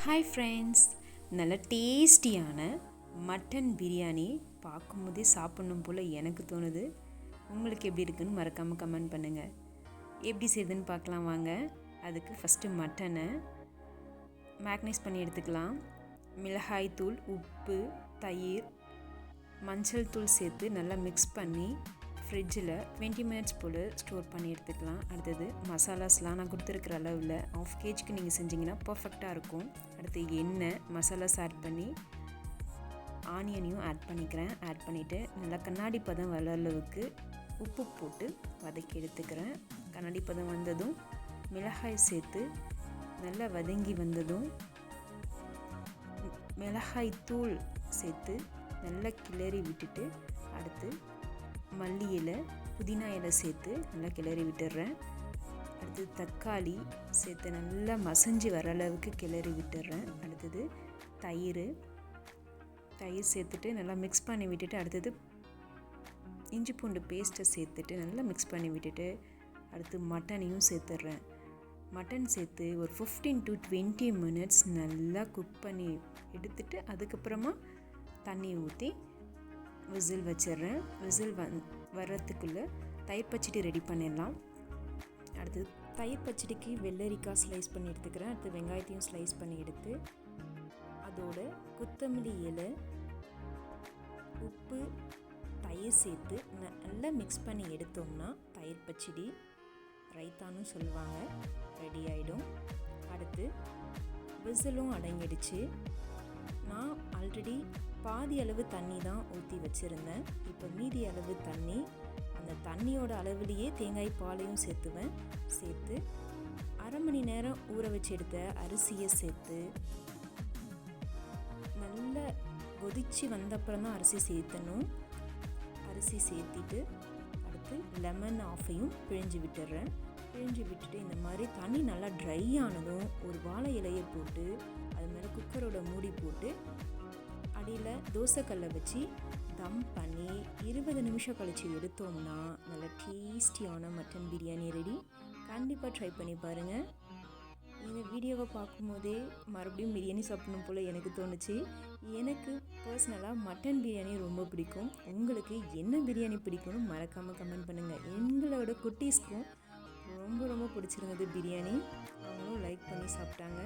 Hi friends, நல்ல டேஸ்டியான mutton biryani பார்க்கும்போதே சாப்பிட்ணும் போல் எனக்கு தோணுது. உங்களுக்கு எப்படி இருக்குன்னு மறக்காமல் கமெண்ட் பண்ணுங்கள். எப்படி செய்யுதுன்னு பார்க்கலாம் வாங்க. அதுக்கு ஃபஸ்ட்டு மட்டனை மேக்னைஸ் பண்ணி எடுத்துக்கலாம். மிளகாய் தூள், உப்பு, தயிர், மஞ்சள் தூள் சேர்த்து நல்லா மிக்ஸ் பண்ணி ஃப்ரிட்ஜில் 20 மினிட்ஸ் போல் ஸ்டோர் பண்ணி எடுத்துக்கலாம். அடுத்தது மசாலாஸ்லாம் நான் கொடுத்துருக்குற அளவில் 1/2 kg நீங்கள் செஞ்சிங்கன்னா பர்ஃபெக்டாக இருக்கும். அடுத்து எண்ணெய், மசாலாஸ் ஆட் பண்ணி ஆனியனையும் ஆட் பண்ணிக்கிறேன். ஆட் பண்ணிவிட்டு நல்லா கண்ணாடி பதம் வர அளவுக்கு உப்பு போட்டு வதக்கி எடுத்துக்கிறேன். கண்ணாடி பதம் வந்ததும் மிளகாய் சேர்த்து நல்லா வதங்கி வந்ததும் மிளகாய் தூள் சேர்த்து நல்லா கிளறி விட்டுட்டு அடுத்து மல்லி இலை, புதினா இலை சேர்த்து நல்லா கிளறி விட்டுடுறேன். அடுத்தது தக்காளி சேர்த்து நல்லா மசஞ்சு வர அளவுக்கு கிளறி விட்டுடுறேன். அடுத்தது தயிர் சேர்த்துட்டு நல்லா மிக்ஸ் பண்ணி விட்டுட்டு அடுத்தது இஞ்சி பூண்டு பேஸ்ட்டை சேர்த்துட்டு நல்லா மிக்ஸ் பண்ணி விட்டுட்டு அடுத்து மட்டனையும் சேர்த்துட்றேன். மட்டன் சேர்த்து ஒரு 15 to 20 மினிட்ஸ் நல்லா குக் பண்ணி எடுத்துட்டு அதுக்கப்புறமா தண்ணி ஊற்றி விசில் வச்சிடுறேன். விசில் வர்றதுக்குள்ளே தயிர் பச்சடி ரெடி பண்ணிடலாம். அடுத்து தயிர் பச்சடிக்கு வெள்ளரிக்காய் ஸ்லைஸ் பண்ணி எடுத்துக்கிறேன். அடுத்து வெங்காயத்தையும் ஸ்லைஸ் பண்ணி எடுத்து அதோட கொத்தமல்லி இலை, உப்பு, தயிர் சேர்த்து நல்லா மிக்ஸ் பண்ணி எடுத்தோம்னா தயிர் பச்சடி, ரைத்தான்னு சொல்லுவாங்க, ரெடி ஆகிடும். அடுத்து விசிலும் அடங்கிடுச்சு. நான் ஆல்ரெடி பாதி அளவு தண்ணி தான் ஊற்றி வச்சுருந்தேன். இப்போ மீதி அளவு தண்ணி, அந்த தண்ணியோட அளவுலேயே தேங்காய் பாலையும் சேர்த்துவேன். சேர்த்து 1/2 மணி நேரம் ஊற வச்சு எடுத்த அரிசியை சேர்த்து நல்லா கொதித்து வந்தப்புறம் தான் அரிசி சேர்த்தணும். அரிசி சேர்த்திட்டு அடுத்து லெமன் ஆஃபையும் பிழிஞ்சு விட்டுடுறேன். பிழிஞ்சு விட்டுட்டு இந்த மாதிரி தண்ணி நல்லா ட்ரை ஆனதும் ஒரு வாழை இலையை போட்டு அது மேலே குக்கரோட மூடி போட்டு அடியில் தோசைக்கல்லை வச்சு தம் பண்ணி 20 நிமிஷம் கழித்து எடுத்தோம்னா நல்ல டேஸ்டியான மட்டன் பிரியாணி ரெடி. கண்டிப்பாக ட்ரை பண்ணி பாருங்கள். இந்த வீடியோவை பார்க்கும்போதே மறுபடியும் பிரியாணி சாப்பிடணும் போல் எனக்கு தோணுச்சு. எனக்கு பர்சனலாக மட்டன் பிரியாணி ரொம்ப பிடிக்கும். உங்களுக்கு என்ன பிரியாணி பிடிக்கும்னு மறக்காமல் கமெண்ட் பண்ணுங்கள். எங்களோட குட்டீஸ்க்கும் ரொம்ப ரொம்ப பிடிச்சிருந்தது பிரியாணி. அவங்களும் லைக் பண்ணி சாப்பிட்டாங்க.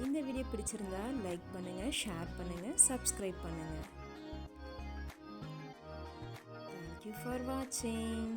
இந்த வீடியோ பிடிச்சிருந்தா லைக் பண்ணுங்கள், ஷேர் பண்ணுங்கள், சப்ஸ்கிரைப் பண்ணுங்கள். Thank you for watching.